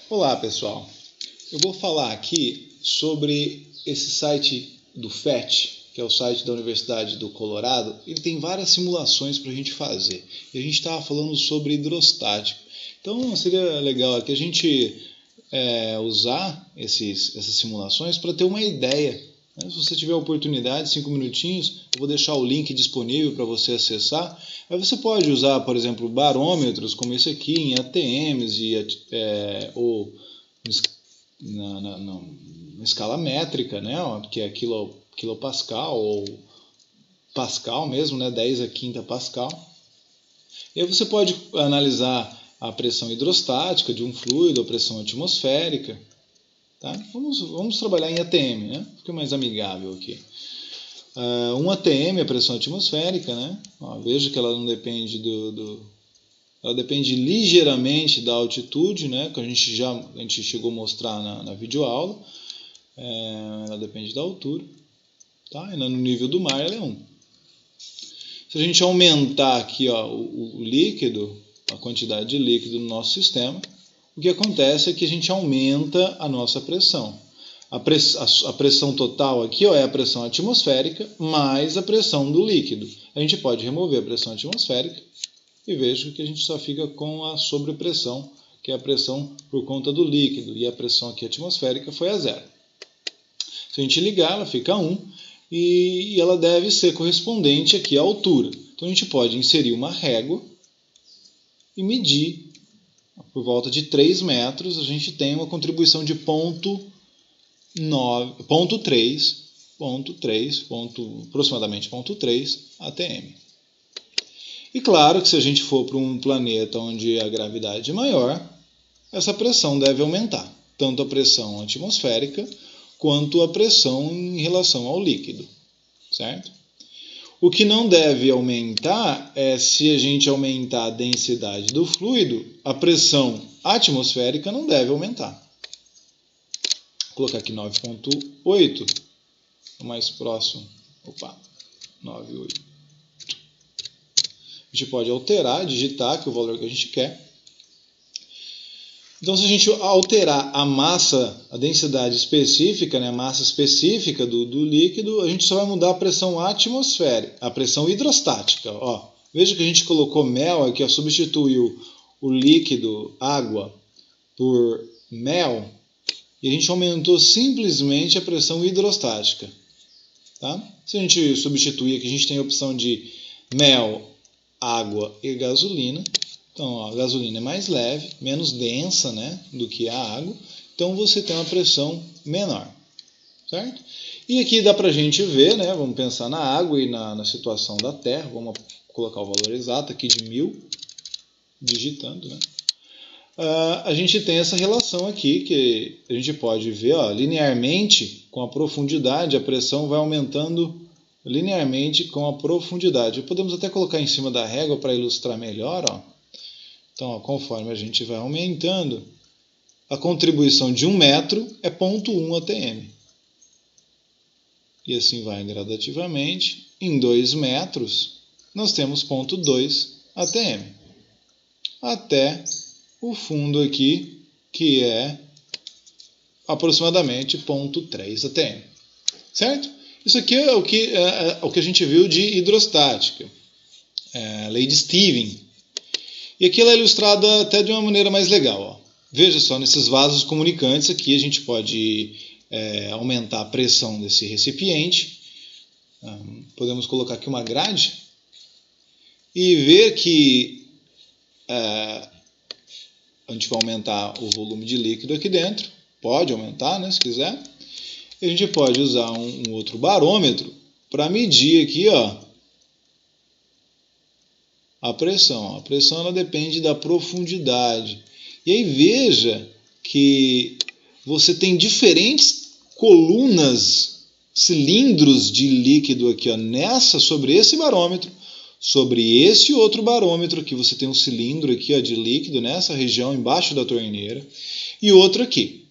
Olá pessoal, eu vou falar aqui sobre esse site do PhET, que é o site da Universidade do Colorado. Ele tem várias simulações para a gente fazer e a gente estava falando sobre hidrostática. Então seria legal aqui a gente usar essas simulações para ter uma ideia. Se você tiver a oportunidade, 5 minutinhos, eu vou deixar o link disponível para você acessar. Aí você pode usar, por exemplo, barômetros como esse aqui em ATMs ou na escala métrica, né, que é quilopascal ou pascal mesmo, né, 10 a quinta pascal. E aí você pode analisar a pressão hidrostática de um fluido, a pressão atmosférica. Tá? Vamos trabalhar em ATM, né? Fica mais amigável aqui. Um ATM, a pressão atmosférica, né? Veja que ela não depende ela depende ligeiramente da altitude, né? Que a gente chegou a mostrar na videoaula. Ela depende da altura, tá? E no nível do mar ela é 1. Se a gente aumentar aqui o líquido, a quantidade de líquido no nosso sistema, o que acontece é que a gente aumenta a nossa pressão. A pressão total aqui é a pressão atmosférica mais a pressão do líquido. A gente pode remover a pressão atmosférica e veja que a gente só fica com a sobrepressão, que é a pressão por conta do líquido, e a pressão aqui atmosférica foi a 0. Se a gente ligar, ela fica 1 e ela deve ser correspondente aqui à altura. Então a gente pode inserir uma régua e medir. Por volta de 3 metros, a gente tem uma contribuição de aproximadamente 0,3 atm. E claro que se a gente for para um planeta onde a gravidade é maior, essa pressão deve aumentar, tanto a pressão atmosférica quanto a pressão em relação ao líquido, certo? O que não deve aumentar é se a gente aumentar a densidade do fluido, a pressão atmosférica não deve aumentar. Vou colocar aqui 9,8, o mais próximo. 9,8. A gente pode alterar, digitar aqui o valor que a gente quer. Então, se a gente alterar a massa, a densidade específica, né, a massa específica do líquido, a gente só vai mudar a pressão atmosférica, a pressão hidrostática. Veja que a gente colocou mel aqui, substituiu o líquido, água, por mel, e a gente aumentou simplesmente a pressão hidrostática. Tá? Se a gente substituir aqui, a gente tem a opção de mel, água e gasolina. Então, a gasolina é mais leve, menos densa, né, do que a água. Então, você tem uma pressão menor. Certo? E aqui dá para a gente ver, né, vamos pensar na água e na situação da Terra. Vamos colocar o valor exato aqui de 1000, digitando. Né? A gente tem essa relação aqui, que a gente pode ver linearmente, com a profundidade, a pressão vai aumentando linearmente com a profundidade. Podemos até colocar em cima da régua para ilustrar melhor. Então, conforme a gente vai aumentando, a contribuição de 1 metro é 0,1 atm. E assim vai gradativamente. Em 2 metros, nós temos 0,2 atm. Até o fundo aqui, que é aproximadamente 0,3 atm. Certo? Isso aqui é o que a gente viu de hidrostática. A lei de Stevens. E aqui ela é ilustrada até de uma maneira mais legal. Veja só, nesses vasos comunicantes aqui a gente pode aumentar a pressão desse recipiente. Podemos colocar aqui uma grade e ver que a gente vai aumentar o volume de líquido aqui dentro. Pode aumentar, né, se quiser. E a gente pode usar um outro barômetro para medir aqui, a pressão. A pressão ela depende da profundidade. E aí veja que você tem diferentes colunas, cilindros de líquido aqui, sobre esse barômetro, sobre esse outro barômetro aqui. Você tem um cilindro aqui, de líquido nessa região embaixo da torneira e outro aqui.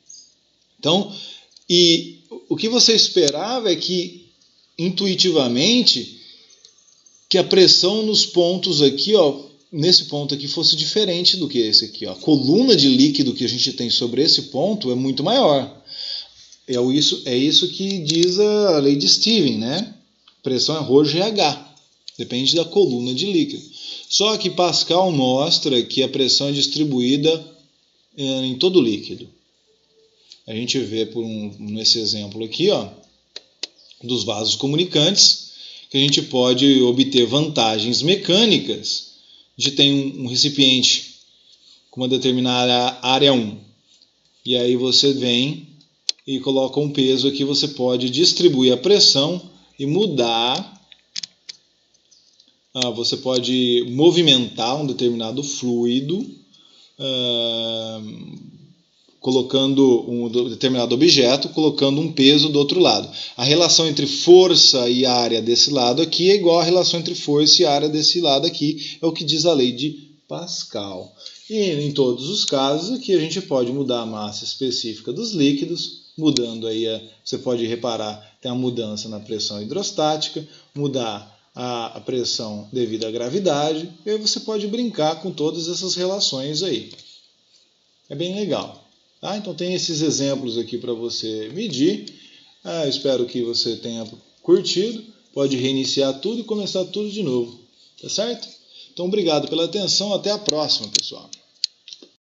Então, e o que você esperava é que intuitivamente que a pressão nos pontos aqui nesse ponto aqui fosse diferente do que esse aqui. Ó. A coluna de líquido que a gente tem sobre esse ponto é muito maior. É isso que diz a lei de Stevens, né? Pressão é ρGH, depende da coluna de líquido. Só que Pascal mostra que a pressão é distribuída em todo o líquido. A gente vê nesse exemplo aqui, ó, dos vasos comunicantes, que a gente pode obter vantagens mecânicas de ter um recipiente com uma determinada área 1. E aí você vem e coloca um peso aqui, você pode distribuir a pressão e mudar. Você pode movimentar um determinado fluido, colocando um determinado objeto, colocando um peso do outro lado. A relação entre força e área desse lado aqui é igual à relação entre força e área desse lado aqui, é o que diz a lei de Pascal. E em todos os casos aqui a gente pode mudar a massa específica dos líquidos, mudando aí, você pode reparar, tem a mudança na pressão hidrostática, mudar a pressão devido à gravidade, e aí você pode brincar com todas essas relações aí. É bem legal. Tá? Então tem esses exemplos aqui para você medir. Eu espero que você tenha curtido. Pode reiniciar tudo e começar tudo de novo. Tá certo? Então obrigado pela atenção. Até a próxima, pessoal.